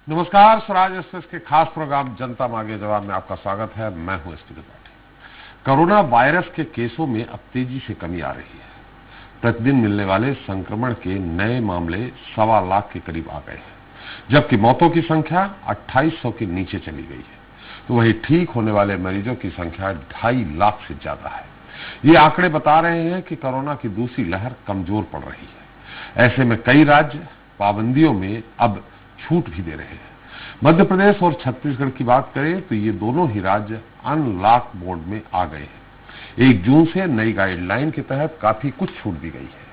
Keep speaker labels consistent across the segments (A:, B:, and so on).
A: नमस्कार, स्वराज एक्सप्रेस के खास प्रोग्राम जनता मांगे जवाब में आपका स्वागत है। मैं हूं एसपी त्रिपाठी। कोरोना वायरस के केसों में अब तेजी से कमी आ रही है। प्रतिदिन मिलने वाले संक्रमण के नए मामले 1.25 लाख के करीब आ गए हैं, जबकि मौतों की संख्या 2800 के नीचे चली गई है। तो वहीं ठीक होने वाले मरीजों की संख्या 2.5 लाख से ज्यादा है। ये आंकड़े बता रहे हैं कि कोरोना की दूसरी लहर कमजोर पड़ रही है। ऐसे में कई राज्य पाबंदियों में अब छूट भी दे रहे हैं। मध्य प्रदेश और छत्तीसगढ़ की बात करें तो ये दोनों ही राज्य अनलॉक मोड में आ गए हैं। 1 जून से नई गाइडलाइन के तहत काफी कुछ छूट दी गई है,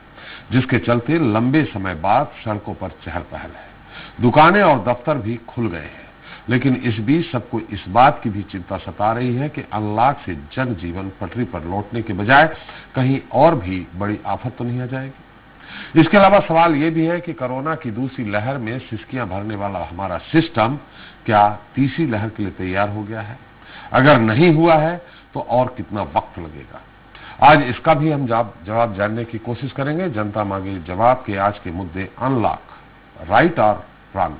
A: जिसके चलते लंबे समय बाद सड़कों पर चहल पहल है। दुकानें और दफ्तर भी खुल गए हैं, लेकिन इस बीच सबको इस बात की भी चिंता सता रही है कि अनलॉक से जनजीवन पटरी पर लौटने के बजाय कहीं और भी बड़ी आफत तो नहीं आ जाएगी। इसके अलावा सवाल यह भी है कि कोरोना की दूसरी लहर में सिसकियां भरने वाला हमारा सिस्टम क्या तीसरी लहर के लिए तैयार हो गया है? अगर नहीं हुआ है तो और कितना वक्त लगेगा? आज इसका भी हम जवाब जानने की कोशिश करेंगे। जनता मांगे जवाब के आज के मुद्दे अनलॉक, राइट और रॉन्ग।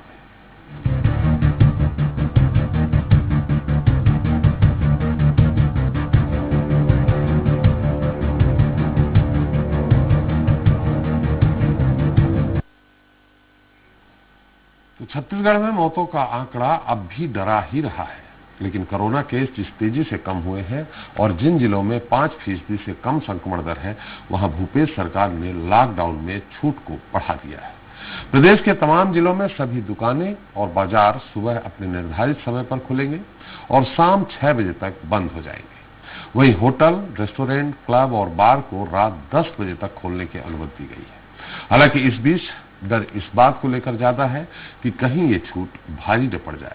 A: छत्तीसगढ़ में मौतों का आंकड़ा अब भी डरा ही रहा है, लेकिन कोरोना केस जिस तेजी से कम हुए हैं और जिन जिलों में 5% से कम संक्रमण दर है, वहां भूपेश सरकार ने लॉकडाउन में छूट को बढ़ा दिया है। प्रदेश के तमाम जिलों में सभी दुकानें और बाजार सुबह अपने निर्धारित समय पर खुलेंगे और शाम 6 बजे तक बंद हो जाएंगे। वहीं होटल, रेस्टोरेंट, क्लब और बार को रात 10 बजे तक खोलने की अनुमति दी गई है। हालांकि इस बीच डर इस बात को लेकर ज्यादा है कि कहीं ये छूट भारी न पड़ जाए।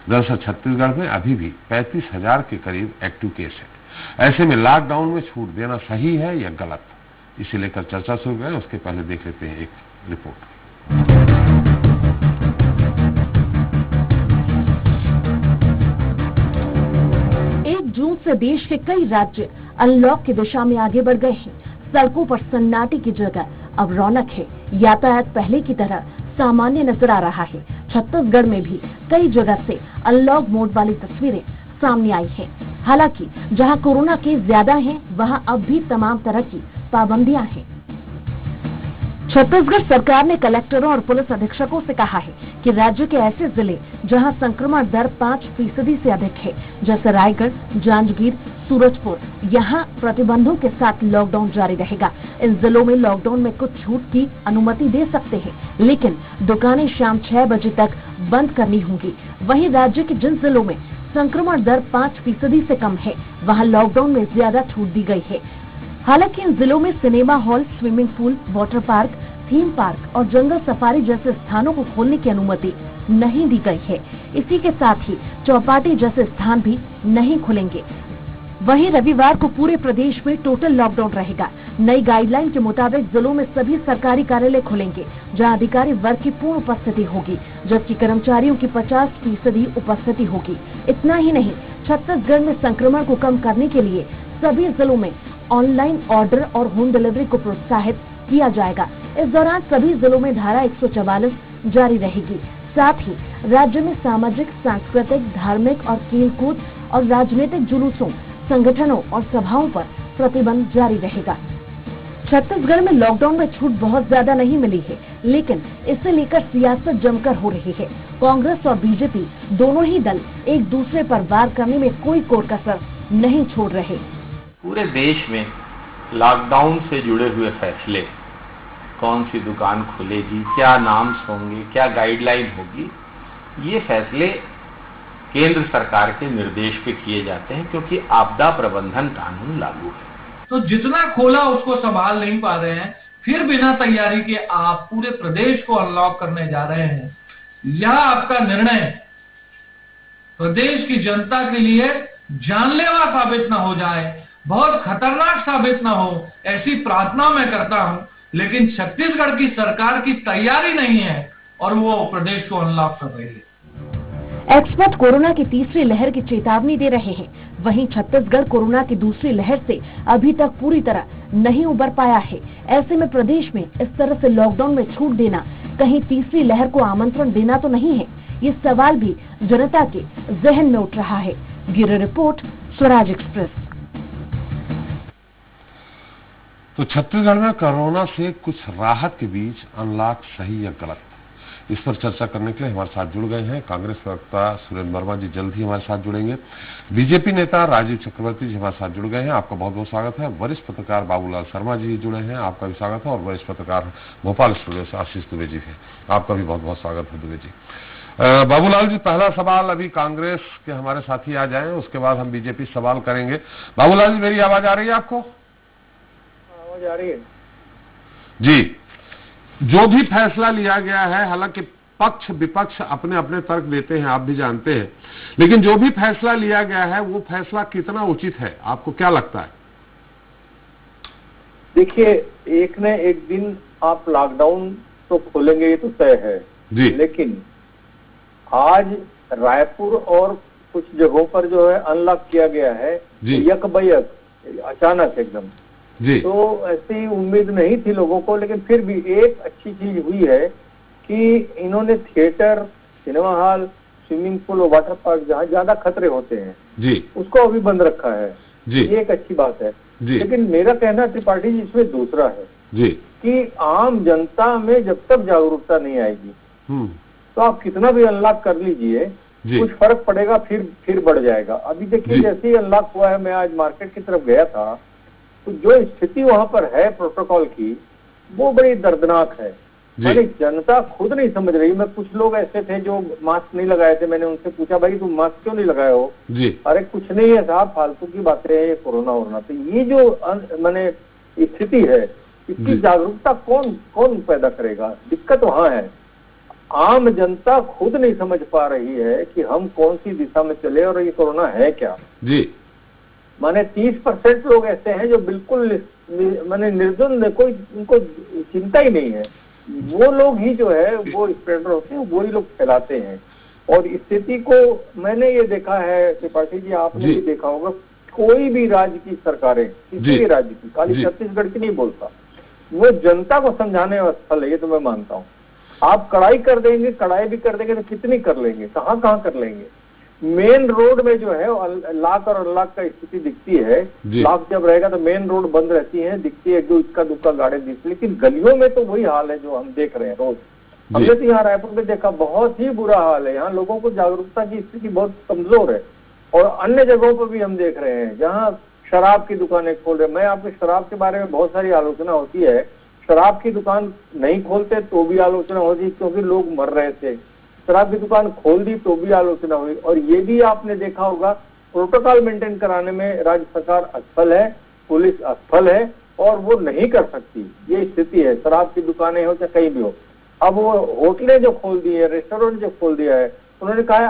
A: दरअसल छत्तीसगढ़ में अभी भी 35,000 के करीब एक्टिव केस है। ऐसे में लॉकडाउन में छूट देना सही है या गलत, इसे लेकर चर्चा शुरू करें। उसके पहले देख लेते हैं एक रिपोर्ट।
B: 1 जून से देश के कई राज्य अनलॉक की दिशा में आगे बढ़ गए हैं। सड़कों पर सन्नाटे की जगह अब रौनक है। यातायात पहले की तरह सामान्य नजर आ रहा है। छत्तीसगढ़ में भी कई जगह से अनलॉक मोड वाली तस्वीरें सामने आई हैं। हालांकि जहां कोरोना केस ज्यादा हैं, वहां अब भी तमाम तरह की पाबंदियां हैं। छत्तीसगढ़ सरकार ने कलेक्टरों और पुलिस अधीक्षकों से कहा है कि राज्य के ऐसे जिले जहां संक्रमण दर 5% से अधिक है, जैसे रायगढ़, जांजगीर, सूरजपुर, यहां प्रतिबंधों के साथ लॉकडाउन जारी रहेगा। इन जिलों में लॉकडाउन में कुछ छूट की अनुमति दे सकते हैं, लेकिन दुकानें शाम 6 बजे तक बंद करनी होंगी। वहीं राज्य के जिन जिलों में संक्रमण दर 5% से कम है, वहां लॉकडाउन में ज्यादा छूट दी गई है। हालांकि इन जिलों में cinema hall, swimming pool, water park, theme park और जंगल सफारी जैसे स्थानों को खोलने की अनुमति नहीं दी गई है। इसी के साथ ही चौपाटी जैसे स्थान भी नहीं खुलेंगे। वहीं रविवार को पूरे प्रदेश में टोटल लॉकडाउन रहेगा। नई गाइडलाइन के मुताबिक जिलों में सभी सरकारी कार्यालय खुलेंगे, जहां अधिकारी वर्ग की पूर्ण उपस्थिति होगी, जबकि कर्मचारियों की 50% उपस्थिति होगी। इतना ही नहीं, छत्तीसगढ़ में संक्रमण को कम करने के लिए सभी जिलों में ऑनलाइन ऑर्डर और होम डिलीवरी को प्रोत्साहित किया जाएगा। इस दौरान सभी जिलों में धारा 144 जारी रहेगी। साथ ही राज्य में सामाजिक, सांस्कृतिक, धार्मिक और खेलकूद और राजनीतिक जुलूसों, संगठनों और सभाओं पर प्रतिबंध जारी रहेगा। छत्तीसगढ़ में लॉकडाउन में छूट बहुत ज्यादा नहीं मिली है, लेकिन इसे लेकर सियासत जमकर हो रही है। कांग्रेस और बीजेपी दोनों ही दल एक दूसरे पर वार करने में कोई कोर कसर नहीं छोड़ रहे।
C: पूरे देश में लॉकडाउन से जुड़े हुए फैसले, कौन सी दुकान खुलेगी, क्या नाम्स होंगे, क्या गाइडलाइन होगी, ये फैसले केंद्र सरकार के निर्देश पे किए जाते हैं, क्योंकि आपदा प्रबंधन कानून लागू है।
D: तो जितना खोला उसको संभाल नहीं पा रहे हैं, फिर बिना तैयारी के आप पूरे प्रदेश को अनलॉक करने जा रहे हैं। यह आपका निर्णय प्रदेश की जनता के लिए जानलेवा साबित न हो जाए, बहुत खतरनाक साबित ना हो, ऐसी प्रार्थना मैं करता हूं। लेकिन छत्तीसगढ़ की सरकार की तैयारी नहीं है और वो प्रदेश को अनलॉक कर रही है।
B: एक्सपर्ट कोरोना की तीसरी लहर की चेतावनी दे रहे हैं। वहीं छत्तीसगढ़ कोरोना की दूसरी लहर से अभी तक पूरी तरह नहीं उबर पाया है। ऐसे में प्रदेश में इस तरह से लॉकडाउन में छूट देना कहीं तीसरी लहर को आमंत्रण देना तो नहीं है। ये सवाल भी जनता के जहन में उठ रहा है। Bureau report, Swaraj express.
A: तो छत्तीसगढ़ में कोरोना से कुछ राहत के बीच अनलॉक सही या गलत, इस पर चर्चा करने के लिए हमारे साथ जुड़ गए हैं कांग्रेस प्रवक्ता सुरेंद्र वर्मा जी। जल्द ही हमारे साथ जुड़ेंगे। बीजेपी नेता राजीव चक्रवर्ती जी हमारे साथ जुड़ गए हैं, आपका बहुत बहुत स्वागत है। वरिष्ठ पत्रकार बाबूलाल शर्मा जी जुड़े हैं, आपका भी स्वागत है। और वरिष्ठ पत्रकार भोपाल स्टूडियो से आशीष दुबे जी हैं, आपका भी बहुत बहुत स्वागत है दुबे जी। बाबूलाल जी, पहला सवाल अभी कांग्रेस के हमारे साथी आ जाएं, उसके बाद हम बीजेपी सवाल करेंगे। बाबूलाल जी, मेरी आवाज आ रही है आपको?
E: आवाज आ रही है
A: जी। जो भी फैसला लिया गया है, हालांकि पक्ष विपक्ष अपने अपने तर्क देते हैं, आप भी जानते हैं, लेकिन जो भी फैसला लिया गया है वो फैसला कितना उचित है, आपको क्या लगता है?
E: देखिए, एक न एक दिन आप लॉकडाउन तो खोलेंगे, ये तो तय है
A: जी।
E: लेकिन आज रायपुर और कुछ जगहों पर जो है अनलॉक किया गया है यक बयक, अचानक एकदम
A: जी।
E: तो ऐसी उम्मीद नहीं थी लोगों को, लेकिन फिर भी एक अच्छी चीज हुई है कि इन्होंने theatre, cinema hall, swimming pool और वाटर पार्क जहाँ ज्यादा खतरे होते हैं
A: जी,
E: उसको अभी बंद रखा है
A: जी।
E: ये एक अच्छी बात है
A: जी।
E: लेकिन मेरा कहना त्रिपाठी जी इसमें दूसरा है
A: जी
E: कि आम जनता में जब तक जागरूकता नहीं आएगी तो आप कितना भी अनलॉक कर लीजिए, कुछ फर्क पड़ेगा, फिर बढ़ जाएगा। अभी देखिए, जैसे ही अनलॉक हुआ है, मैं आज मार्केट की तरफ गया था, तो जो स्थिति वहां पर है प्रोटोकॉल की, वो बड़ी दर्दनाक है। यानी जनता खुद नहीं समझ रही। मैं कुछ लोग ऐसे थे जो मास्क नहीं लगाए थे, मैंने उनसे पूछा, भाई तुम मास्क क्यों नहीं लगाए हो? अरे कुछ नहीं है साहब, फालतू की बातें हैं, ये कोरोना वोरोना। तो ये जो मैंने स्थिति है, इसकी जागरूकता कौन पैदा करेगा? दिक्कत वहां है। आम जनता खुद नहीं समझ पा रही है कि हम कौन सी दिशा में चले और ये कोरोना है क्या जी। माने 30% लोग ऐसे हैं जो बिल्कुल माने निर्धुन, कोई उनको चिंता ही नहीं है। वो लोग ही जो है वो स्प्रेडर होते हैं, वो ही लोग फैलाते हैं। और स्थिति को मैंने ये देखा है त्रिपाठी जी, आपने भी देखा होगा, कोई भी राज्य की सरकारें, किसी भी राज्य की, खाली छत्तीसगढ़ की नहीं बोलता, वो जनता को समझाने में असफल है, ये तो मैं मानता हूँ। आप कड़ाई भी कर देंगे तो कितनी कर लेंगे, कहाँ कर लेंगे? मेन रोड में जो है लॉक और अनलॉक का स्थिति दिखती है। लॉक जब रहेगा तो मेन रोड बंद रहती है, दिखती है, जो इक्का दुक्का गाड़ी दिखती, लेकिन गलियों में तो वही हाल है जो हम देख रहे हैं रोज। हमने तो यहाँ रायपुर में देखा, बहुत ही बुरा हाल है। यहाँ लोगों को जागरूकता की स्थिति बहुत कमजोर है। और अन्य जगहों पर भी हम देख रहे हैं जहाँ शराब की दुकानें खोल रहे हैं। मैं आपके शराब के बारे में बहुत सारी आलोचना होती है, शराब की दुकान नहीं खोलते तो भी आलोचना होती क्योंकि लोग मर रहे थे। शराब की दुकान खोल दी तो भी आलोचना हुई। और ये भी आपने देखा होगा, प्रोटोकॉल मेंटेन कराने में राज्य सरकार असफल है, पुलिस असफल है और वो नहीं कर सकती। ये स्थिति है, शराब की दुकानें हो चाहे कहीं भी हो। अब वो होटलें जो खोल दी है, रेस्टोरेंट जो खोल दिया है, उन्होंने कहा है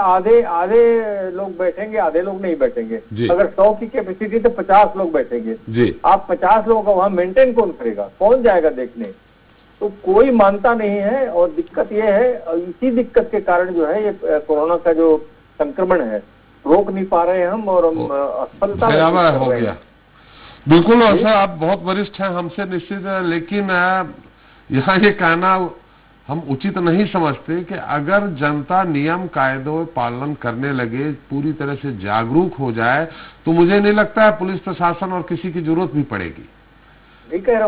E: आधे लोग बैठेंगे, आधे लोग नहीं बैठेंगे। अगर 100 की कैपेसिटी तो 50 लोग बैठेंगे। आप 50 लोगों का वहां मेंटेन कौन करेगा? कौन जाएगा देखने? तो कोई मानता नहीं है। और दिक्कत ये है, इसी दिक्कत के कारण जो है ये कोरोना का जो संक्रमण है रोक नहीं पा रहे हैं हम, और असफलता
A: हो गया। बिल्कुल सर, आप बहुत वरिष्ठ हैं, हमसे निश्चित है, लेकिन यहाँ ये कहना हम उचित नहीं समझते कि अगर जनता नियम कायदों पालन करने लगे, पूरी तरह से जागरूक हो जाए, तो मुझे नहीं लगता है पुलिस प्रशासन और किसी की जरूरत भी पड़ेगी।
E: वही कह रहा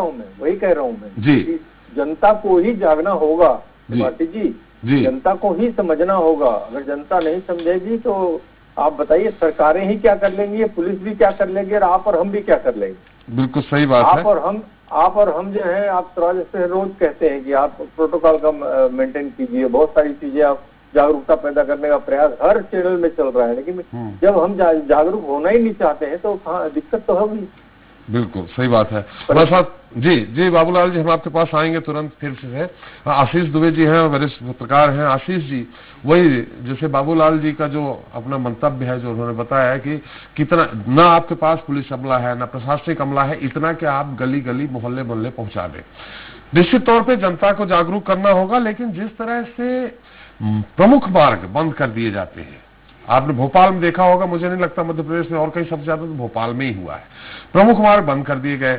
E: हूँ मैं जी। जनता को ही जागना होगा जी, जनता को ही समझना होगा। अगर जनता नहीं समझेगी तो आप बताइए सरकारें ही क्या कर लेंगी, पुलिस भी क्या कर लेंगे, और आप और हम भी क्या कर लेंगे?
A: बिल्कुल सही बात है।
E: आप और हम जो है, आप जैसे रोज कहते हैं कि आप प्रोटोकॉल का मेंटेन कीजिए, बहुत सारी चीजें आप जागरूकता पैदा करने का प्रयास हर चैनल में चल रहा है, लेकिन जब हम जागरूक होना ही नहीं चाहते हैं तो दिक्कत तो होगी।
A: बिल्कुल सही बात है। हमारे साथ जी बाबूलाल जी, हम आपके पास आएंगे तुरंत फिर से। आशीष दुबे जी हैं, वरिष्ठ पत्रकार हैं। आशीष जी, वही जैसे बाबूलाल जी का जो अपना मंतव्य है, जो उन्होंने बताया कि कितना ना आपके पास पुलिस अमला है, ना प्रशासनिक अमला है, इतना कि आप गली गली मोहल्ले मोहल्ले पहुंचा दें। निश्चित तौर पर जनता को जागरूक करना होगा, लेकिन जिस तरह से प्रमुख मार्ग बंद कर दिए जाते हैं, आपने भोपाल में देखा होगा, मुझे नहीं लगता मध्य प्रदेश में और कहीं सबसे ज्यादा तो भोपाल में ही हुआ है। प्रमुख मार्ग बंद कर दिए गए,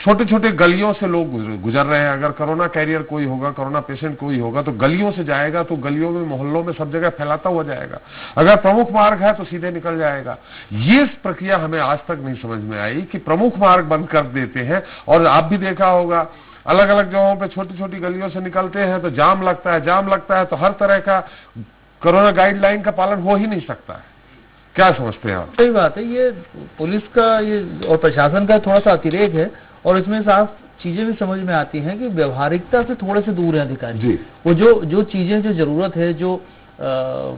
A: छोटे छोटे गलियों से लोग गुजर रहे हैं। अगर कोरोना कैरियर कोई होगा, कोरोना पेशेंट कोई होगा तो गलियों से जाएगा, तो गलियों में, मोहल्लों में, सब जगह फैलाता हुआ जाएगा। अगर प्रमुख मार्ग है तो सीधे निकल जाएगा। ये प्रक्रिया हमें आज तक नहीं समझ में आई कि प्रमुख मार्ग बंद कर देते हैं। और आप भी देखा होगा, अलग अलग जगहों पे छोटी छोटी गलियों से निकलते हैं तो जाम लगता है, तो हर तरह का कोरोना गाइडलाइन का पालन हो ही नहीं सकता है। क्या समझते हैं आप?
F: सही बात है, ये पुलिस का ये और प्रशासन का थोड़ा सा अतिरेक है, और इसमें साफ चीजें भी समझ में आती हैं कि व्यवहारिकता से थोड़े से दूर है अधिकारी। वो जो चीजें जो जरूरत है, जो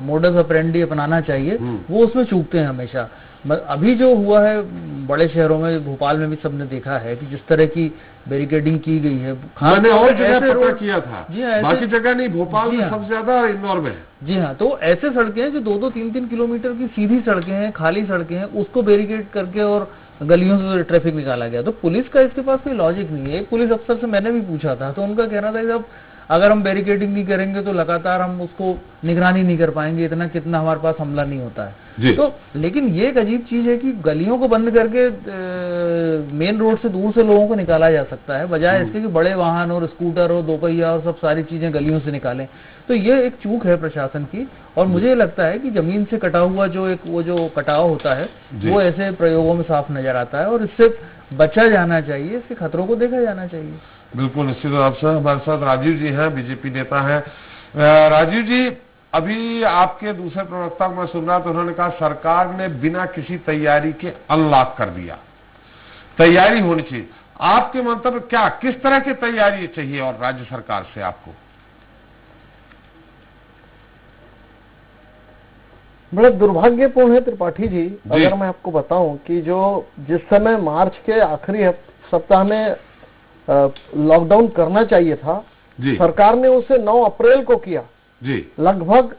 F: मोडस ऑपरेंडी अपनाना चाहिए, वो उसमें चूकते हैं हमेशा। अभी जो हुआ है बड़े शहरों में, भोपाल में भी सबने देखा है कि जिस तरह की बैरिकेडिंग की गई है।
A: मैंने और जगह पता किया था,
F: जी हाँ,
A: बाकी जगह नहीं, भोपाल में सबसे ज्यादा, इंदौर में।
F: जी हाँ, तो ऐसे सड़कें हैं जो 2-2, 3-3 किलोमीटर की सीधी सड़कें हैं, खाली सड़कें हैं, उसको बैरिकेड करके और गलियों से ट्रैफिक निकाला गया। तो पुलिस का इसके पास कोई लॉजिक नहीं है। एक पुलिस अफसर से मैंने भी पूछा था, तो उनका कहना था कि अब अगर हम बैरिकेडिंग नहीं करेंगे तो लगातार हम उसको निगरानी नहीं कर पाएंगे, इतना कितना हमारे पास हमला नहीं होता है। तो लेकिन ये एक अजीब चीज है कि गलियों को बंद करके मेन रोड से दूर से लोगों को निकाला जा सकता है, बजाय इसके कि बड़े वाहन और स्कूटर और दोपहिया और सब सारी चीजें गलियों से निकालें। तो ये एक चूक है प्रशासन की, और मुझे लगता है कि जमीन से कटा हुआ वो जो कटाव होता है, वो ऐसे प्रयोगों में साफ नजर आता है, और इससे बचा जाना चाहिए, इसके खतरों को देखा जाना चाहिए।
A: बिल्कुल, निश्चित रूप से। हमारे साथ राजीव जी हैं, बीजेपी नेता हैं। राजीव जी, अभी आपके दूसरे प्रवक्ता को मैं सुन रहा, तो उन्होंने कहा सरकार ने बिना किसी तैयारी के अनलॉक कर दिया। तैयारी होनी चाहिए। आपके मंतव्य क्या, किस तरह की तैयारी चाहिए और राज्य सरकार से आपको?
G: बड़ा दुर्भाग्यपूर्ण है त्रिपाठी जी, अगर मैं आपको बताऊं कि जिस समय मार्च के आखिरी सप्ताह में लॉकडाउन करना चाहिए था, सरकार ने उसे 9 अप्रैल को किया। लगभग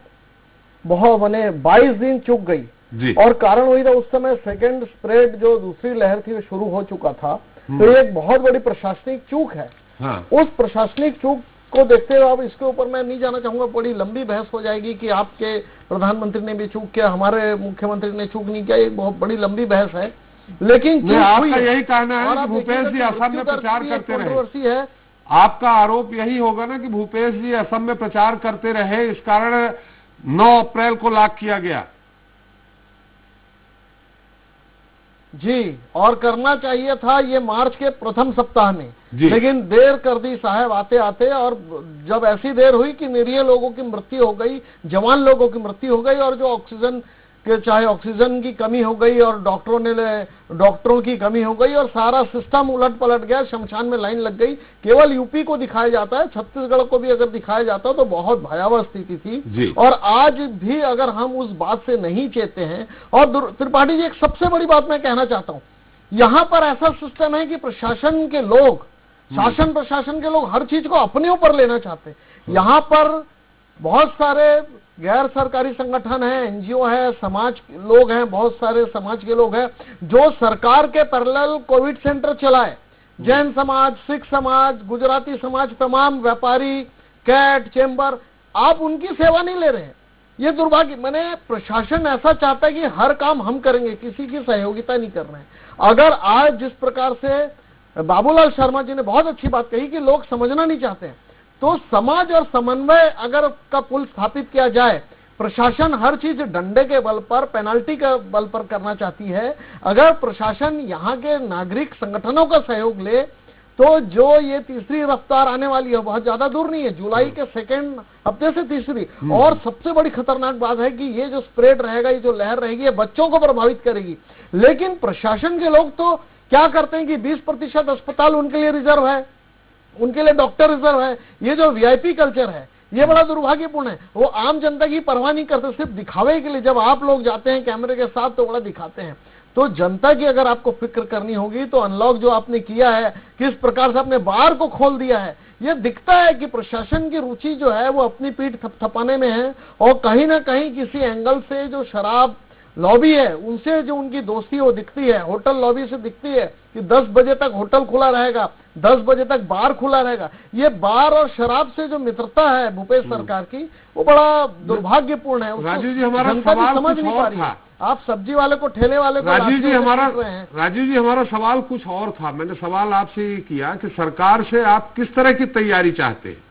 G: बहुत 22 दिन चूक गई, और कारण वही था, उस समय सेकेंड स्प्रेड जो दूसरी लहर थी वो शुरू हो चुका था। तो ये एक बहुत बड़ी प्रशासनिक चूक है। उस प्रशासनिक चूक को देखते हुए, अब इसके ऊपर मैं नहीं जाना चाहूंगा, बड़ी लंबी बहस हो जाएगी कि आपके प्रधानमंत्री ने भी चूक किया, हमारे मुख्यमंत्री ने चूक नहीं किया, एक बहुत बड़ी लंबी बहस है। लेकिन
A: आपका यही कहना है कि भूपेश जी असम में प्रचार करते रहे, है आपका आरोप यही होगा ना कि भूपेश जी असम में प्रचार करते रहे, इस कारण 9 अप्रैल को लॉक किया गया।
G: जी, और करना चाहिए था ये मार्च के प्रथम सप्ताह में, लेकिन देर कर दी साहब आते आते। और जब ऐसी देर हुई कि निरीह लोगों की मृत्यु हो गई, जवान लोगों की मृत्यु हो गई, और जो ऑक्सीजन के चाहे ऑक्सीजन की कमी हो गई, और डॉक्टरों की कमी हो गई, और सारा सिस्टम उलट पलट गया, शमशान में लाइन लग गई। केवल यूपी को दिखाया जाता है, छत्तीसगढ़ को भी अगर दिखाया जाता तो बहुत भयावह स्थिति थी। और आज भी अगर हम उस बात से नहीं चेते हैं, और त्रिपाठी जी एक सबसे बड़ी बात मैं कहना चाहता हूं, यहां पर ऐसा सिस्टम है कि प्रशासन के लोग, शासन प्रशासन के लोग हर चीज को अपने ऊपर लेना चाहते हैं। यहां पर बहुत सारे गैर सरकारी संगठन हैं, एनजीओ है, समाज लोग हैं, बहुत सारे समाज के लोग हैं जो सरकार के पैरेलल कोविड सेंटर चलाए। जैन समाज, सिख समाज, गुजराती समाज, तमाम व्यापारी, कैट, चेंबर, आप उनकी सेवा नहीं ले रहे हैं। ये दुर्भाग्य, मैंने प्रशासन ऐसा चाहता है कि हर काम हम करेंगे, किसी की सहयोगिता नहीं कर रहे हैं। अगर आज जिस प्रकार से बाबूलाल शर्मा जी ने बहुत अच्छी बात कही कि लोग समझना नहीं चाहते हैं, तो समाज और समन्वय अगर का पुल स्थापित किया जाए, प्रशासन हर चीज डंडे के बल पर, पेनाल्टी के बल पर करना चाहती है। अगर प्रशासन यहाँ के नागरिक संगठनों का सहयोग ले, तो जो ये तीसरी रफ्तार आने वाली है बहुत ज्यादा दूर नहीं है, जुलाई के सेकेंड हफ्ते से तीसरी। और सबसे बड़ी खतरनाक बात है कि ये जो स्प्रेड रहेगा, ये जो लहर रहेगी, ये बच्चों को प्रभावित करेगी। लेकिन प्रशासन के लोग तो क्या करते हैं कि 20% अस्पताल उनके लिए रिजर्व है, उनके लिए डॉक्टर रिजर्व है। ये जो वीआईपी कल्चर है, ये बड़ा दुर्भाग्यपूर्ण है। वो आम जनता की परवाह नहीं करते, सिर्फ दिखावे के लिए। जब आप लोग जाते हैं कैमरे के साथ तो बड़ा दिखाते हैं। तो जनता की अगर आपको फिक्र करनी होगी तो अनलॉक जो आपने किया है, किस प्रकार से आपने बार को खोल दिया है, ये दिखता है कि प्रशासन की रुचि जो है वो अपनी पीठ थपथपाने में है। और कहीं ना कहीं किसी एंगल से जो शराब लॉबी है, उनसे जो उनकी दोस्ती वो दिखती है, होटल लॉबी से दिखती है कि 10 बजे तक होटल खुला रहेगा, 10 बजे तक बार खुला रहेगा। ये बार और शराब से जो मित्रता है भूपेश सरकार की, वो बड़ा दुर्भाग्यपूर्ण है।
A: राजीव जी, हमारा सवाल समझ नहीं पा रही है।
G: आप सब्जी वाले को, ठेले वाले को
A: राजीव जी हमारा सवाल कुछ और था। मैंने सवाल आपसे ये किया कि सरकार से आप किस तरह की तैयारी चाहते हैं?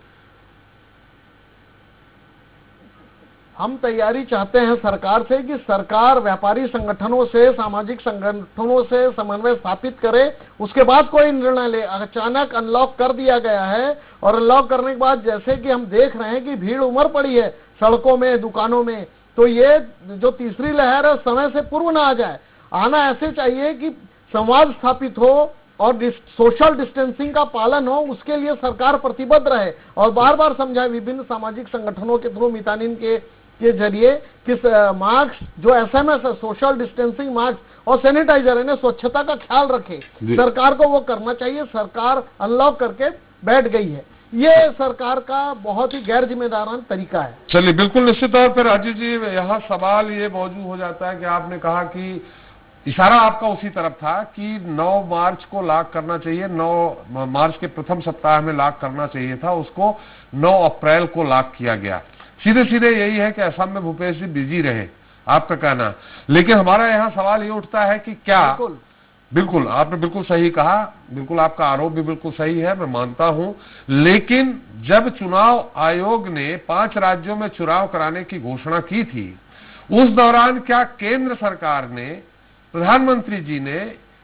G: हम तैयारी चाहते हैं सरकार से कि सरकार व्यापारी संगठनों से, सामाजिक संगठनों से समन्वय स्थापित करे, उसके बाद कोई निर्णय ले। अचानक अनलॉक कर दिया गया है और अनलॉक करने के बाद जैसे कि हम देख रहे हैं कि भीड़ उमड़ पड़ी है सड़कों में, दुकानों में, तो ये जो तीसरी लहर है समय से पूर्व ना आ जाए। आना ऐसे चाहिए कि संवाद स्थापित हो और सोशल डिस्टेंसिंग का पालन हो, उसके लिए सरकार प्रतिबद्ध रहे और बार बार समझाए विभिन्न सामाजिक संगठनों के थ्रू, मितानिन के जरिए कि मास्क जो एसएमएस है, सोशल डिस्टेंसिंग मास्क और सैनिटाइजर, इन्हें स्वच्छता का ख्याल रखे। सरकार को वो करना चाहिए। सरकार अनलॉक करके बैठ गई है, ये सरकार का बहुत ही गैर जिम्मेदाराना तरीका है।
A: चलिए, बिल्कुल निश्चित तौर पर राजीव जी यहाँ सवाल ये मौजूद हो जाता है कि आपने कहा कि इशारा आपका उसी तरफ था कि 9 मार्च को लॉक करना चाहिए, 9 मार्च के प्रथम सप्ताह में लॉक करना चाहिए था, उसको 9 अप्रैल को लॉक किया गया। सीधे सीधे यही है कि असम में भूपेश जी बिजी रहे, आपका कहना। लेकिन हमारा यहाँ सवाल ये उठता है कि क्या बिल्कुल आपने बिल्कुल सही कहा, बिल्कुल आपका आरोप भी बिल्कुल सही है, मैं मानता हूं। लेकिन जब चुनाव आयोग ने 5 राज्यों में चुनाव कराने की घोषणा की थी, उस दौरान क्या केंद्र सरकार ने, प्रधानमंत्री जी ने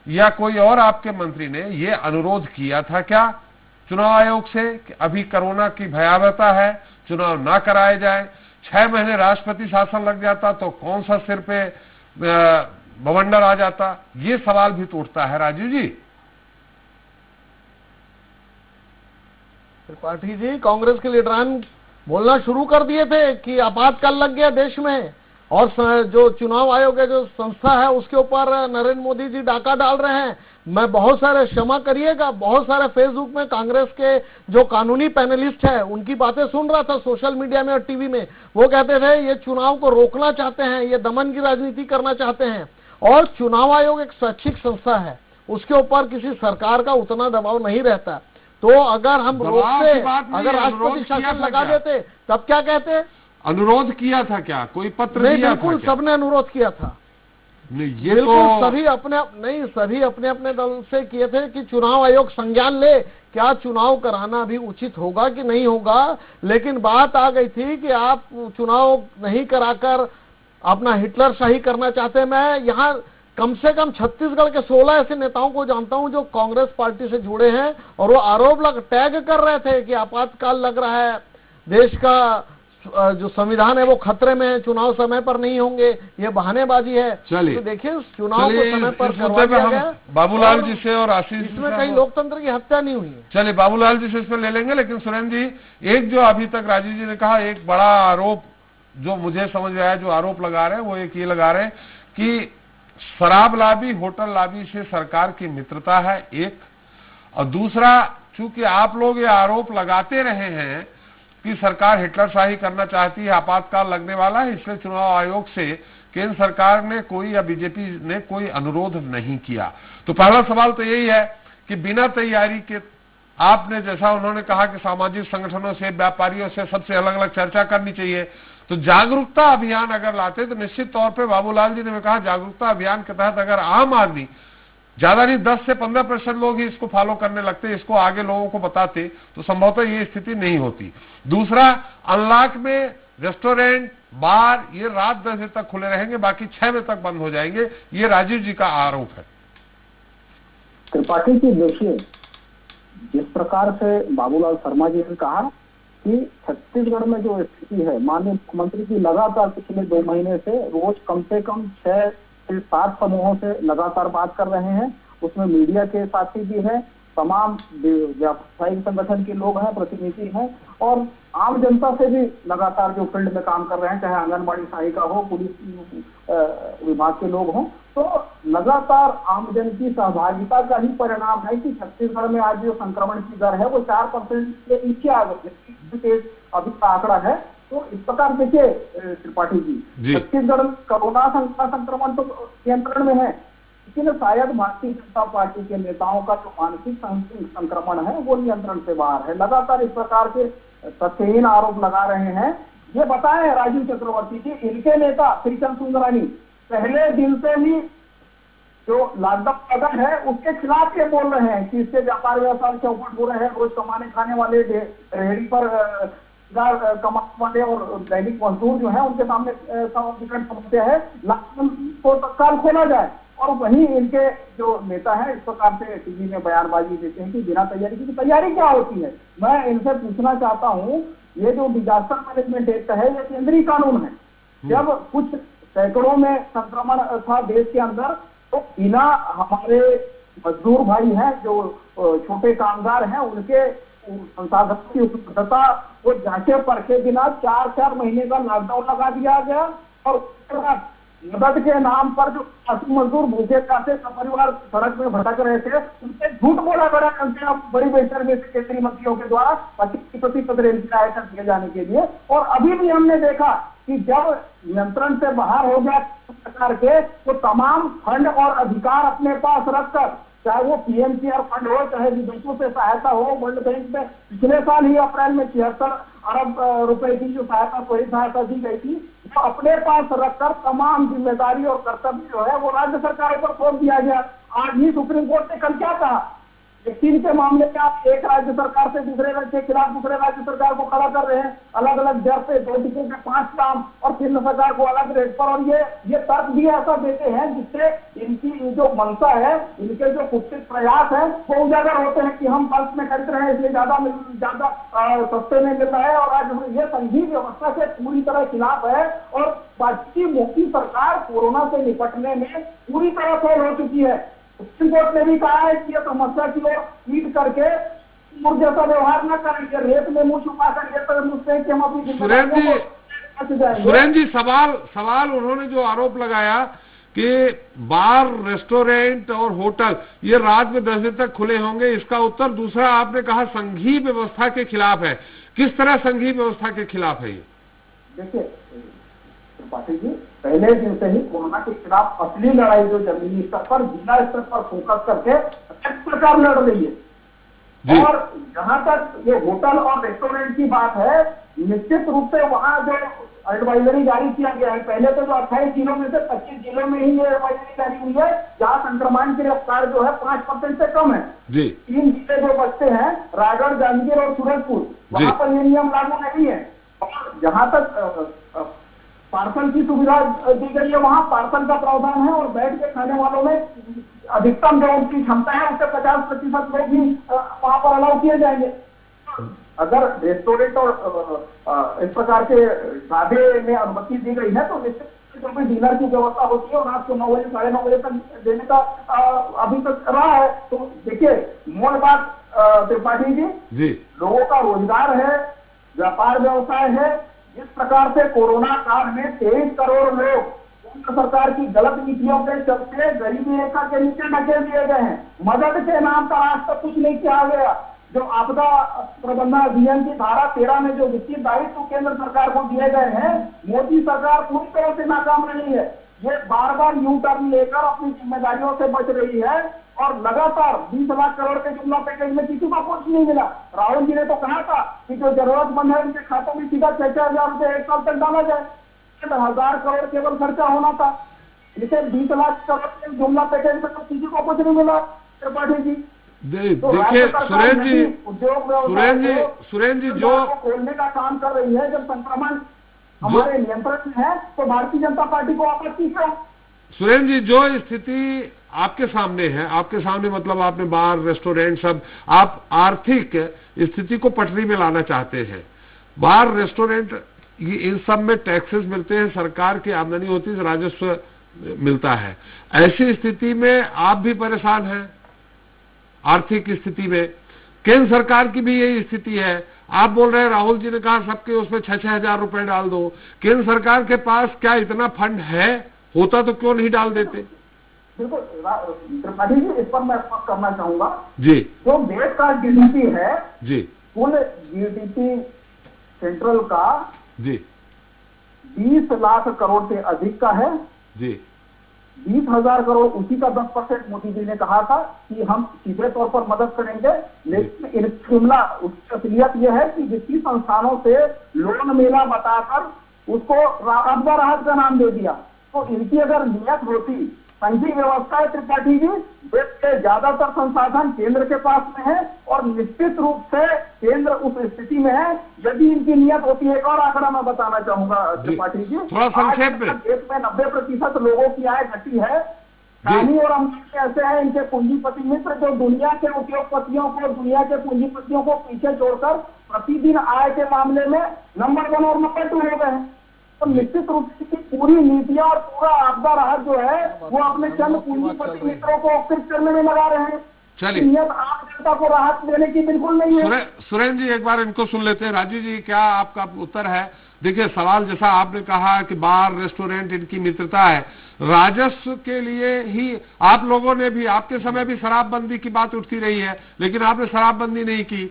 A: या कोई और आपके मंत्री ने ये अनुरोध किया था क्या चुनाव आयोग से कि अभी कोरोना की भयावहता है, चुनाव ना कराए जाए? 6 महीने राष्ट्रपति शासन लग जाता तो कौन सा सिर पे बवंडर आ जाता? ये सवाल भी तो उठता है राजीव जी।
G: त्रिपाठी जी, कांग्रेस के लीडरान बोलना शुरू कर दिए थे कि आपातकाल लग गया देश में और जो चुनाव आयोग है, जो संस्था है, उसके ऊपर नरेंद्र मोदी जी डाका डाल रहे हैं। मैं बहुत सारे, क्षमा करिएगा, बहुत सारे फेसबुक में कांग्रेस के जो कानूनी पैनलिस्ट है उनकी बातें सुन रहा था सोशल मीडिया में और टीवी में। वो कहते थे ये चुनाव को रोकना चाहते हैं, ये दमन की राजनीति करना चाहते हैं। और चुनाव आयोग एक स्वैच्छिक संस्था है, उसके ऊपर किसी सरकार का उतना दबाव नहीं रहता। तो अगर हम रोकते, अगर राष्ट्रपति शासन लगा देते, तब क्या कहते?
A: अनुरोध किया था क्या? कोई पत्र
G: नहीं,
A: दिया
G: बिल्कुल
A: था?
G: सबने अनुरोध किया था।
A: नहीं, ये
G: बिल्कुल
A: तो
G: सभी अपने अपने दल से किए थे कि चुनाव आयोग संज्ञान ले, क्या चुनाव कराना भी उचित होगा कि नहीं होगा। लेकिन बात आ गई थी कि आप चुनाव नहीं कराकर अपना हिटलर शाही करना चाहते हैं। मैं यहाँ कम से कम छत्तीसगढ़ के 16 ऐसे नेताओं को जानता हूं जो कांग्रेस पार्टी से जुड़े हैं और वो आरोप टैग कर रहे थे कि आपातकाल लग रहा है, देश का जो संविधान है वो खतरे में है, चुनाव समय पर नहीं होंगे, ये बहानेबाजी है।
A: चलिए,
G: तो देखिए चुनाव को समय पर करवा दिया गया।
A: बाबूलाल जी से और आशीष,
G: इसमें कहीं लोकतंत्र की हत्या नहीं हुई है।
A: चलिए, बाबूलाल जी से इस पर ले लेंगे। लेकिन सुरेंद्र जी, एक जो अभी तक राजीव जी ने कहा, एक बड़ा आरोप जो मुझे समझ में आया, जो आरोप लगा रहे हैं वो एक ये लगा रहे हैं कि शराब लाबी, होटल लाबी से सरकार की मित्रता है, एक। और दूसरा, चूंकि आप लोग ये आरोप लगाते रहे हैं कि सरकार हिटलरशाही करना चाहती है, आपातकाल लगने वाला है, इसलिए चुनाव आयोग से केंद्र सरकार ने कोई या बीजेपी ने कोई अनुरोध नहीं किया। तो पहला सवाल तो यही है कि बिना तैयारी के आपने, जैसा उन्होंने कहा कि सामाजिक संगठनों से, व्यापारियों से, सबसे अलग अलग चर्चा करनी चाहिए, तो जागरूकता अभियान अगर लाते तो निश्चित तौर पे बाबूलाल जी ने कहा जागरूकता अभियान के तहत अगर आम आदमी, ज्यादा नहीं 10 से 15% लोग ही इसको फॉलो करने लगते, इसको आगे लोगों को बताते, तो संभवतः ये स्थिति नहीं होती। दूसरा, अनलॉक में रेस्टोरेंट, बार ये रात 10 बजे तक खुले रहेंगे, बाकी 6 बजे तक बंद हो जाएंगे, ये राजीव जी का आरोप है।
H: त्रिपाठी जी, देखिए जिस प्रकार से बाबूलाल शर्मा जी ने कहा कि छत्तीसगढ़ में जो स्थिति है, माननीय मुख्यमंत्री जी लगातार पिछले 2 महीने से रोज कम से कम 6 से 7 समूहों से लगातार बात कर रहे हैं। उसमें मीडिया के साथी भी हैं, तमाम व्यावसायिक संगठन के लोग हैं, प्रतिनिधि हैं और आम जनता से भी लगातार जो फील्ड में काम कर रहे हैं, चाहे आंगनबाड़ी सहायिका हो, पुलिस विभाग के लोग हों, तो लगातार आमजन की सहभागिता का ही परिणाम है कि छत्तीसगढ़ में आज जो संक्रमण की दर है वो 4% से नीचे आ गई, अभी का आंकड़ा है। तो इस प्रकार देखिए त्रिपाठी जी, छत्तीसगढ़ कोरोना संक्रमण तो नियंत्रण में है, लेकिन शायद भारतीय जनता पार्टी के नेताओं का जो मानसिक संक्रमण है वो नियंत्रण से बाहर है। लगातार इस प्रकार के तथ्यहीन आरोप लगा रहे हैं। ये बताएं राजीव चक्रवर्ती जी, इनके नेता श्रीचंद सुंदरानी पहले दिन से ही जो लॉकडाउन कदम है उसके खिलाफ ये बोल रहे हैं कि इससे व्यापार व्यवसाय चौपट हो रहे हैं। रोज कमाने खाने वाले रेहड़ी पर कमाने वाले और दैनिक मजदूर जो है उनके सामने विकट समस्या है, लॉकडाउन को तत्काल खोला जाए। और वहीं इनके जो नेता है इस प्रकार से टीवी में बयानबाजी देते हैं कि बिना तैयारी की तैयारी क्या होती है। मैं इनसे पूछना चाहता हूँ, ये जो डिजास्टर मैनेजमेंट एक्ट है ये केंद्रीय कानून है। जब कुछ सैकड़ों में संक्रमण था देश के अंदर, तो बिना हमारे मजदूर भाई हैं जो छोटे कामगार हैं उनके संसाधन की उपलब्धता को जांचे परखे बिना 4 महीने का लॉकडाउन लगा दिया गया। और मदद के नाम पर जो मजदूर भूखे प्यासे परिवार सड़क में भटक रहे थे उनसे झूठ बोला बड़ी बेहतर में केंद्रीय मंत्रियों के द्वारा 25% रेल किराया दिए जाने के लिए। और अभी भी हमने देखा कि जब नियंत्रण से बाहर हो गया सरकार के, तो तमाम फंड और अधिकार अपने पास रखकर, चाहे वो पीएम केयर फंड हो, चाहे विदेशों से सहायता हो, वर्ल्ड बैंक में पिछले साल ही अप्रैल में 76 अरब रुपए की जो सहायता दी गई थी, तो अपने पास रखकर तमाम जिम्मेदारी और कर्तव्य जो है वो राज्य सरकारों पर थोप दिया गया। आज ही सुप्रीम कोर्ट ने कल क्या कहा, वैक्सीन के मामले में आप एक राज्य सरकार से दूसरे राज्य के खिलाफ दूसरे राज्य सरकार को खड़ा कर रहे हैं, अलग अलग दर पे 2 टीकों के 5 दाम और केंद्र सरकार को अलग रेट पर। और ये तर्क भी ऐसा देते हैं जिससे इनकी जो मंशा है, इनके जो कुत्सित प्रयास है वो उजागर होते हैं कि हम बल्क में खरीद रहे हैं इसलिए ज्यादा सस्ते में मिल रहा है। और आज ये संघीय व्यवस्था से पूरी तरह खिलाफ है। और भाजपा मोदी सरकार कोरोना से निपटने में पूरी तरह फेल हो चुकी है। सुप्रीम कोर्ट ने भी कहा है कि ये समस्या की ओर ईट करके जैसा व्यवहार न करेंगे, रेत में मुंह छुपा कर ये तरह मुझसे कि हम अपनी
A: सुरेंद्र जी सवाल उन्होंने जो आरोप लगाया कि बार, रेस्टोरेंट और होटल ये रात में 10 बजे तक खुले होंगे, इसका उत्तर दूसरा आपने कहा संघीय व्यवस्था के खिलाफ है। किस तरह संघीय व्यवस्था के खिलाफ है ये?
H: देखिए पाटिल जी, पहले दिन से ही कोरोना के खिलाफ असली लड़ाई जो जमीनी स्तर पर, जिला स्तर पर फोकस करके सरकार लड़ रही है। और जहां तक ये होटल और रेस्टोरेंट की बात है, निश्चित रूप से वहां जो एडवाइजरी जारी किया गया है, पहले तो जो 28 जिलों में से 25 जिलों में ही ये एडवाइजरी जारी हुई है जहां संक्रमण की रफ्तार जो है 5% से कम है। 3 जिले जो बचते हैं, रायगढ़, जांजगीर और सूरजपुर, वहां पर ये नियम लागू नहीं है। और जहां तक पार्सल की सुविधा दी गई है, वहां पार्सल का प्रावधान है और बैठ के खाने वालों में अधिकतम जो उनकी क्षमता है उससे 50% लोग भी वहां पर अलाउ किए जाएंगे। अगर रेस्टोरेंट और इस प्रकार के ढाबे में अनुमति दी गई है तो निश्चित रूप में डिनर की व्यवस्था होती है और रात को 9 बजे 9:30 बजे तक देने का अभी तक रहा है। तो देखिए, मूल बात त्रिपाठी जी, लोगों का रोजगार है, व्यापार व्यवसाय है। जिस प्रकार से कोरोना काल में 23 करोड़ लोग केंद्र सरकार की गलत नीतियों के चलते गरीबी रेखा के नीचे ढकेल दिए गए हैं, मदद के नाम पर आज तक कुछ नहीं किया गया। जो आपदा प्रबंधन अधिनियम की धारा 13 में जो वित्तीय दायित्व केंद्र सरकार को दिए गए हैं, मोदी सरकार पूरी तरह से नाकाम रही है। ये बार बार यू टर्न लेकर अपनी जिम्मेदारियों से बच रही है और लगातार 20 लाख करोड़ के जुमला पैकेज में किसी को कुछ नहीं मिला। राहुल जी ने तो कहा था कि जो जरूरतमंद है उनके खातों में सीधा 6-6 हजार रुपए 1 साल तक डाला जाए। 1000 करोड़ केवल खर्चा होना था, लेकिन 20 लाख करोड़ के जुमला पैकेज में तो किसी को कुछ नहीं मिला। त्रिपाठी जी
A: देखिए, सुरेंद्र जी जो
H: खोलने का काम कर रही है, जब संक्रमण हमारे नियंत्रण में है तो भारतीय जनता पार्टी को आपत्ति क्यों?
A: सुरेंद्र जी, जो स्थिति आपके सामने है, आपके सामने मतलब आपने बार, रेस्टोरेंट सब, आप आर्थिक स्थिति को पटरी में लाना चाहते हैं। बार, रेस्टोरेंट इन सब में टैक्सेस मिलते हैं, सरकार की आमदनी होती है, राजस्व मिलता है। ऐसी स्थिति में आप भी परेशान हैं। आर्थिक स्थिति में केंद्र सरकार की भी यही स्थिति है। आप बोल रहे हैं, राहुल जी ने कहा सबके उसमें 6-6 हजार रुपए डाल दो। केंद्र सरकार के पास क्या इतना फंड है? होता तो क्यों नहीं डाल देते?
H: बिल्कुल त्रिपाठी जी, इस पर मैं स्पष्ट करना चाहूंगा
A: जी।
H: जो देश का जीडीपी है
A: जी,
H: कुल जीडीपी सेंट्रल का
A: जी
H: 20 लाख करोड़ से अधिक का है
A: जी।
H: 20,000 करोड़ उसी का 10% मोदी जी ने कहा था कि हम सीधे तौर पर मदद करेंगे। लेकिन इन जुमला उसकी असलियत यह है कि वित्तीय संस्थानों से लोन मेला बताकर उसको आपदा राहत का नाम दे दिया। तो इनकी अगर नियत होती, संघीय व्यवस्था है त्रिपाठी जी, देश के ज्यादातर संसाधन केंद्र के पास में है और निश्चित रूप से केंद्र उस स्थिति में है। यदि इनकी नियत होती है, एक और आंकड़ा मैं बताना चाहूंगा त्रिपाठी जी,
A: थोड़ा संक्षेप में।
H: देश में 90% लोगों की आय घटी है। रानी और अम्बानी ऐसे हैं, इनके पूंजीपति मित्र जो दुनिया के उद्योगपतियों को, दुनिया के पूंजीपतियों को पीछे छोड़कर प्रतिदिन आय के मामले में नंबर 1 और नंबर 2 हो गए हैं। तो निश्चित रूप से पूरी नीतियां और पूरा आपदा राहत जो है वो अपने चंद पूंजीपति मित्रों को ऑक्सिट करने में लगा रहे हैं।
A: चलिए,
H: नियत आम जनता को राहत देने की बिल्कुल नहीं है।
A: सुरेंद्र जी एक बार इनको सुन लेते हैं। राजीव जी क्या आपका उत्तर है? देखिए सवाल जैसा आपने कहा कि बार रेस्टोरेंट इनकी मित्रता है, राजस्व के लिए ही आप लोगों ने भी, आपके समय भी शराबबंदी की बात उठती रही है, लेकिन आपने शराबबंदी नहीं की।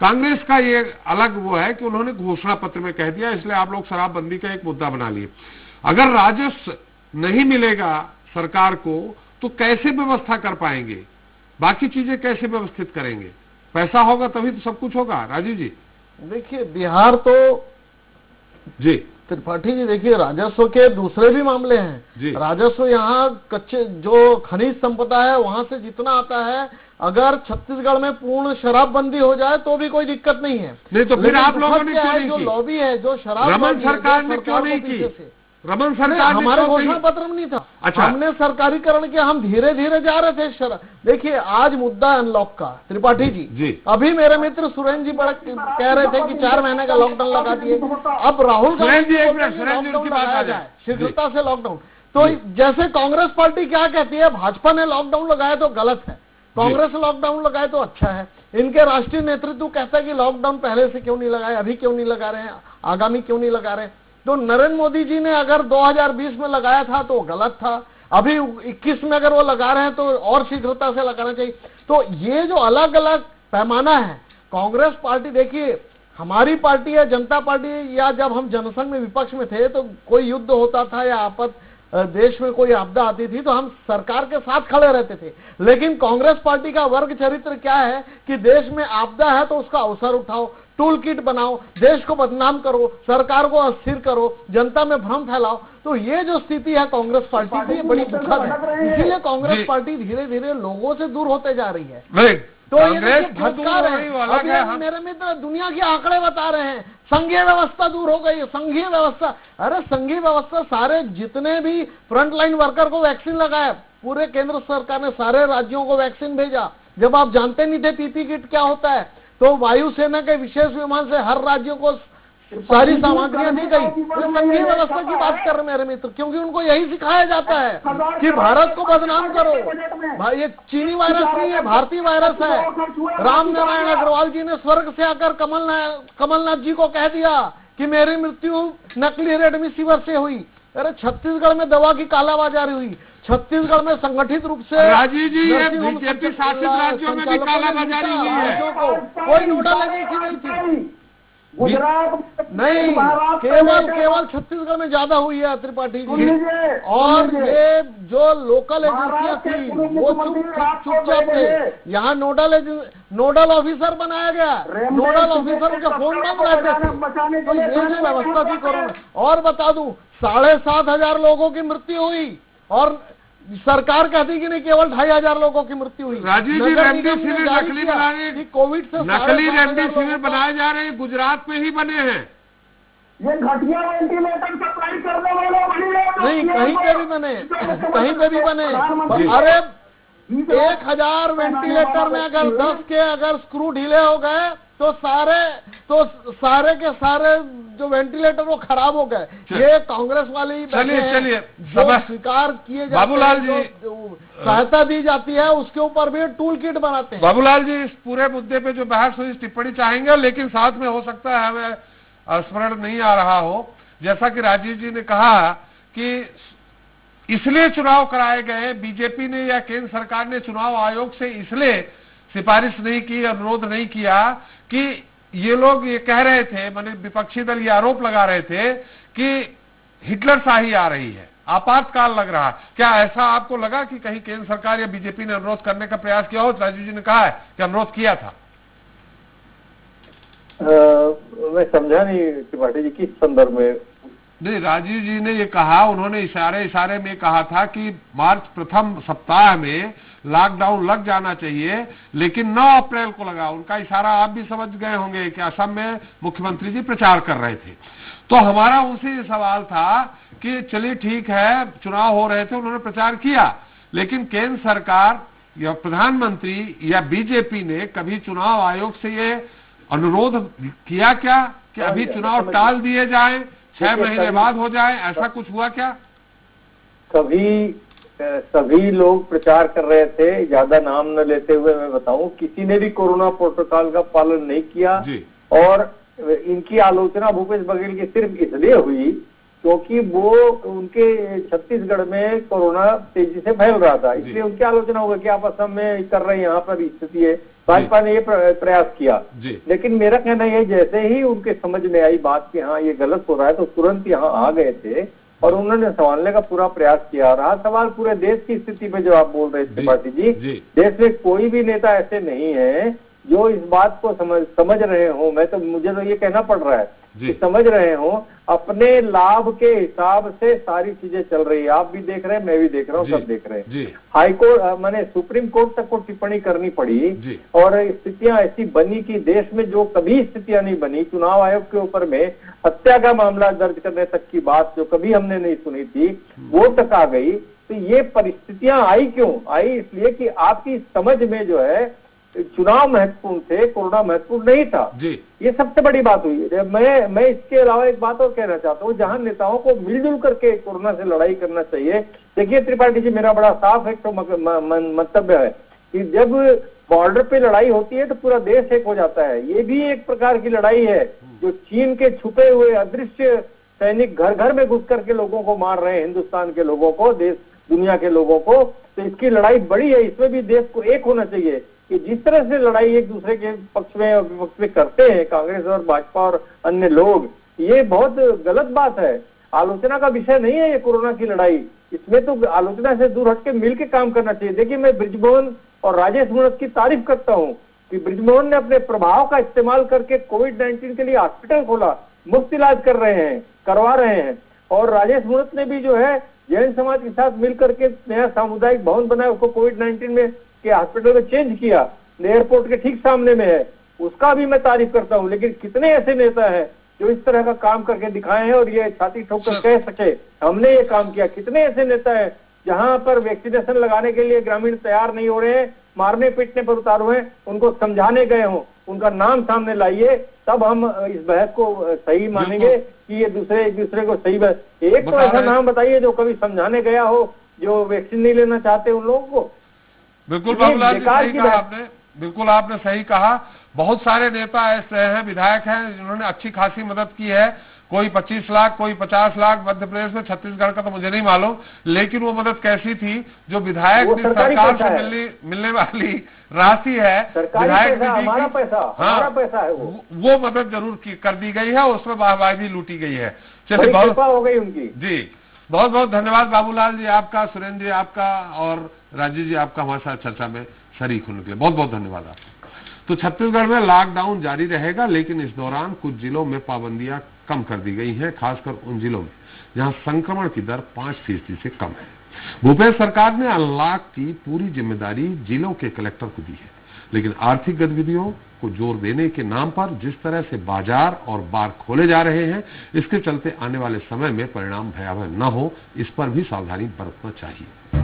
A: कांग्रेस का ये अलग वो है कि उन्होंने घोषणा पत्र में कह दिया, इसलिए आप लोग शराबबंदी का एक मुद्दा बना लिए। अगर राजस्व नहीं मिलेगा सरकार को तो कैसे व्यवस्था कर पाएंगे, बाकी चीजें कैसे व्यवस्थित करेंगे? पैसा होगा तभी तो सब कुछ होगा। राजीव जी
G: देखिए, बिहार तो
A: जी,
G: त्रिपाठी जी देखिए, राजस्व के दूसरे भी मामले हैं। राजस्व यहाँ कच्चे जो खनिज संपदा है वहां से जितना आता है, अगर छत्तीसगढ़ में पूर्ण शराबबंदी हो जाए तो भी कोई दिक्कत नहीं है।
A: नहीं तो फिर आप लोगों ने क्यों नहीं
G: जो
A: की?
G: लॉबी है, जो शराब
A: रमन सरकार ने क्यों नहीं की? रमन सरकार
G: हमारे घोषणा पत्र में नहीं था।
A: अच्छा,
G: हमने सरकारीकरण के, हम धीरे धीरे जा रहे थे। देखिए आज मुद्दा अनलॉक का, त्रिपाठी जी अभी मेरे मित्र सुरेंद्र जी बड़ा कह रहे थे कि 4 महीने का लॉकडाउन लगा दिए। अब राहुल गांधी लगाया जाए शीघ्रता से लॉकडाउन, तो जैसे कांग्रेस पार्टी क्या कहती है, भाजपा ने लॉकडाउन लगाया तो गलत है, कांग्रेस लॉकडाउन लगाए तो अच्छा है। इनके राष्ट्रीय नेतृत्व कहता है कि लॉकडाउन पहले से क्यों नहीं लगाए, अभी क्यों नहीं लगा रहे हैं, आगामी क्यों नहीं लगा रहे हैं। तो नरेंद्र मोदी जी ने अगर 2020 में लगाया था तो गलत था, अभी 21 में अगर वो लगा रहे हैं तो और शीघ्रता से लगाना चाहिए। तो ये जो अलग अलग पैमाना है, कांग्रेस पार्टी, देखिए हमारी पार्टी है जनता पार्टी, या जब हम जनसंघ में विपक्ष में थे तो कोई युद्ध होता था या आपत देश में कोई आपदा आती थी तो हम सरकार के साथ खड़े रहते थे। लेकिन कांग्रेस पार्टी का वर्ग चरित्र क्या है कि देश में आपदा है तो उसका अवसर उठाओ, टूल किट बनाओ, देश को बदनाम करो, सरकार को अस्थिर करो, जनता में भ्रम फैलाओ। तो ये जो स्थिति है कांग्रेस पार्टी की, ये बड़ी दुखद है। इसीलिए कांग्रेस पार्टी धीरे धीरे लोगों से दूर होते जा रही है। तो ये भटका रहे हैं। मेरे मित्र दुनिया के आंकड़े बता रहे हैं, संघीय व्यवस्था दूर हो गई। संघीय व्यवस्था, अरे संघीय व्यवस्था, सारे जितने भी फ्रंटलाइन वर्कर को वैक्सीन लगाया, पूरे केंद्र सरकार ने सारे राज्यों को वैक्सीन भेजा। जब आप जानते नहीं थे पीपी किट क्या होता है, तो वायुसेना के विशेष विमान से हर राज्यों को सारी सामग्रियां दी गई। संघीय व्यवस्था की बात कर रहे मेरे मित्र, क्योंकि उनको यही सिखाया जाता है कि भारत को बदनाम करो। भाई ये चीनी वायरस नहीं है, भारतीय वायरस है। राम नारायण अग्रवाल जी ने स्वर्ग से आकर कमलनाथ जी को कह दिया कि मेरी मृत्यु नकली रेमडेसिविर से हुई। अरे छत्तीसगढ़ में दवा की कालाबाजारी हुई, छत्तीसगढ़ में संगठित रूप से।
A: राजीव जी, ये बीजेपी शासित राज्यों में भी कालाबाजारी हुई है,
G: कोई नोडल एजेंसी नहीं थी। गुजरात नहीं, केवल छत्तीसगढ़ में ज्यादा हुई है त्रिपाठी जी। और ये जो लोकल एजेंसियां थी वो चुपचाप थे। यहाँ नोडल ऑफिसर बनाया गया, नोडल ऑफिसर के फोन बंद रहते थे। तो ये जो व्यवस्था थी कोरोना, और बता दूं 7,500 लोगों की मृत्यु हुई और सरकार कहती कि नहीं केवल 2,500 लोगों की मृत्यु हुई।
A: राजीव जी, रेमडेसिविर नकली बनाए,
G: कोविड से
A: नकली रेमडेसिविर बनाए जा रहे हैं, गुजरात में ही बने हैं।
H: ये घटिया वेंटिलेटर सप्लाई करने वाले
G: नहीं, कहीं पे भी बने, कहीं पे भी बने। अरे 1,000 वेंटिलेटर में अगर 10 के अगर स्क्रू ढीले हो गए तो सारे के सारे जो वेंटिलेटर वो खराब हो गए। ये कांग्रेस वाली
A: चलिए
G: जो स्वीकार किए जाते
A: बाबूलाल जी,
G: सहायता दी जाती है उसके ऊपर भी टूल किट बनाते हैं।
A: बाबूलाल जी, इस पूरे मुद्दे पे जो बहस हुई टिप्पणी चाहेंगे, लेकिन साथ में हो सकता है हमें स्मरण नहीं आ रहा हो, जैसा कि राजीव जी ने कहा कि इसलिए चुनाव कराए गए, बीजेपी ने या केंद्र सरकार ने चुनाव आयोग से इसलिए सिफारिश नहीं की, अनुरोध नहीं किया कि ये लोग ये कह रहे थे, माने विपक्षी दल ये आरोप लगा रहे थे कि हिटलर शाही आ रही है, आपातकाल लग रहा है। क्या ऐसा आपको लगा कि कहीं केंद्र सरकार या बीजेपी ने अनुरोध करने का प्रयास किया हो? राजीव जी ने कहा है कि अनुरोध किया था।
E: मैं समझा नहीं त्रिपाठी जी किस संदर्भ में
A: नहीं, राजीव जी ने ये कहा, उन्होंने इशारे में कहा था कि मार्च प्रथम सप्ताह में लॉकडाउन लग जाना चाहिए, लेकिन 9 अप्रैल को लगा। उनका इशारा आप भी समझ गए होंगे कि असम में मुख्यमंत्री जी प्रचार कर रहे थे। तो हमारा उनसे सवाल था कि चलिए ठीक है, चुनाव हो रहे थे, उन्होंने प्रचार किया, लेकिन केंद्र सरकार या प्रधानमंत्री या बीजेपी ने कभी चुनाव आयोग से ये अनुरोध किया क्या कि अभी चुनाव टाल दिए जाएं, 6 महीने बाद हो जाए? ऐसा कुछ हुआ क्या?
E: सभी लोग प्रचार कर रहे थे। ज्यादा नाम न लेते हुए मैं बताऊं, किसी ने भी कोरोना प्रोटोकॉल का पालन नहीं किया जी। और इनकी आलोचना भूपेश बघेल की सिर्फ इसलिए हुई क्योंकि वो उनके छत्तीसगढ़ में कोरोना तेजी से फैल रहा था, इसलिए उनकी आलोचना होगी कि आप असम में कर रहे हैं, यहाँ पर स्थिति है। भाजपा ने ये प्रयास किया, लेकिन मेरा कहना है जैसे ही उनके समझ में आई बात कि हाँ ये गलत हो रहा है, तो तुरंत यहाँ आ गए थे और उन्होंने संभालने का पूरा प्रयास किया। रहा सवाल पूरे देश की स्थिति पे जो आप बोल रहे थे त्रिपाठी जी, देश में कोई भी नेता ऐसे नहीं है जो इस बात को समझ रहे हो। मुझे तो ये कहना पड़ रहा है कि समझ रहे हो, अपने लाभ के हिसाब से सारी चीजें चल रही है। आप भी देख रहे हैं, मैं भी देख रहा हूँ, सब देख रहे हैं। हाईकोर्ट माने सुप्रीम कोर्ट तक को टिप्पणी करनी पड़ी और स्थितियां ऐसी बनी कि देश में जो कभी स्थितियां नहीं बनी। चुनाव आयोग के ऊपर में हत्या का मामला दर्ज करने तक की बात जो कभी हमने नहीं सुनी थी, वो तक आ गई। तो ये परिस्थितियां आई क्यों आई? इसलिए कि आपकी समझ में जो है चुनाव महत्वपूर्ण थे, कोरोना महत्वपूर्ण नहीं था जी। ये सबसे बड़ी बात हुई। मैं इसके अलावा एक बात और कहना चाहता हूँ, जहां नेताओं को मिलजुल करके कोरोना से लड़ाई करना चाहिए। देखिए त्रिपाठी जी, मेरा बड़ा साफ एक तो मंतव्य है कि जब बॉर्डर पे लड़ाई होती है तो पूरा देश एक हो जाता है। ये भी एक प्रकार की लड़ाई है जो चीन के छुपे हुए अदृश्य सैनिक घर घर में घुस करके लोगों को मार रहे हैं, हिंदुस्तान के लोगों को, देश दुनिया के लोगों को। तो इसकी लड़ाई बड़ी है, इसमें भी देश को एक होना चाहिए कि जिस तरह से लड़ाई एक दूसरे के पक्ष में और विपक्ष में करते हैं कांग्रेस और भाजपा और अन्य लोग, ये बहुत गलत बात है। आलोचना का विषय नहीं है ये कोरोना की लड़ाई। इसमें तो आलोचना से दूर हटके मिलकर काम करना चाहिए। देखिए, मैं बृजमोहन और राजेश मूणत की तारीफ करता हूँ कि बृजमोहन ने अपने प्रभाव का इस्तेमाल करके कोविड-19 के लिए हॉस्पिटल खोला, मुफ्त इलाज करवा रहे हैं। और राजेश मूणत ने भी जो है जैन समाज के साथ मिलकर के नया सामुदायिक भवन बनाया, उसको कोविड-19 में के हॉस्पिटल में चेंज किया, एयरपोर्ट के ठीक सामने में है, उसका भी मैं तारीफ करता हूं। लेकिन कितने ऐसे नेता हैं जो इस तरह का काम करके दिखाए हैं और ये छाती ठोककर कह सके हमने ये काम किया? कितने ऐसे नेता हैं जहां पर वैक्सीनेशन लगाने के लिए ग्रामीण तैयार नहीं हो रहे हैं, मारने पीटने पर उतार हुए हैं, उनको समझाने गए हों, उनका नाम सामने लाइए, तब हम इस बहस को सही मानेंगे कि ये एक दूसरे को सही एक तो ऐसा नाम बताइए जो कभी समझाने गया हो, जो वैक्सीन नहीं लेना चाहते उन लोगों को।
A: बिल्कुल बाबूलाल जी, सही कहा आपने, बिल्कुल आपने सही कहा। बहुत सारे नेता ऐसे हैं, विधायक हैं जिन्होंने अच्छी खासी मदद की है। कोई 25 लाख, कोई 50 लाख, मध्य प्रदेश में, छत्तीसगढ़ का तो मुझे नहीं मालूम, लेकिन वो मदद कैसी थी जो विधायक की सरकार से मिलने वाली राशि है, विधायक
E: हमारा पैसा है,
A: वो मदद जरूर कर दी गई है, उसमें वाहवाही भी लूटी गई है।
E: चलिए, बहुत हो गई उनकी
A: जी। बहुत बहुत धन्यवाद बाबूलाल जी आपका, सुरेंद्र जी आपका और राजीव जी आपका हमारे साथ चर्चा में शरीक होने के लिए बहुत बहुत धन्यवाद आपका। तो छत्तीसगढ़ में लॉकडाउन जारी रहेगा, लेकिन इस दौरान कुछ जिलों में पाबंदियां कम कर दी गई हैं, खासकर उन जिलों में जहां संक्रमण की दर 5% से कम है। भूपेश सरकार ने अनलॉक की पूरी जिम्मेदारी जिलों के कलेक्टर को दी है, लेकिन आर्थिक गतिविधियों को जोर देने के नाम पर जिस तरह से बाजार और बार खोले जा रहे हैं, इसके चलते आने वाले समय में परिणाम भयावह न हो, इस पर भी सावधानी बरतना चाहिए।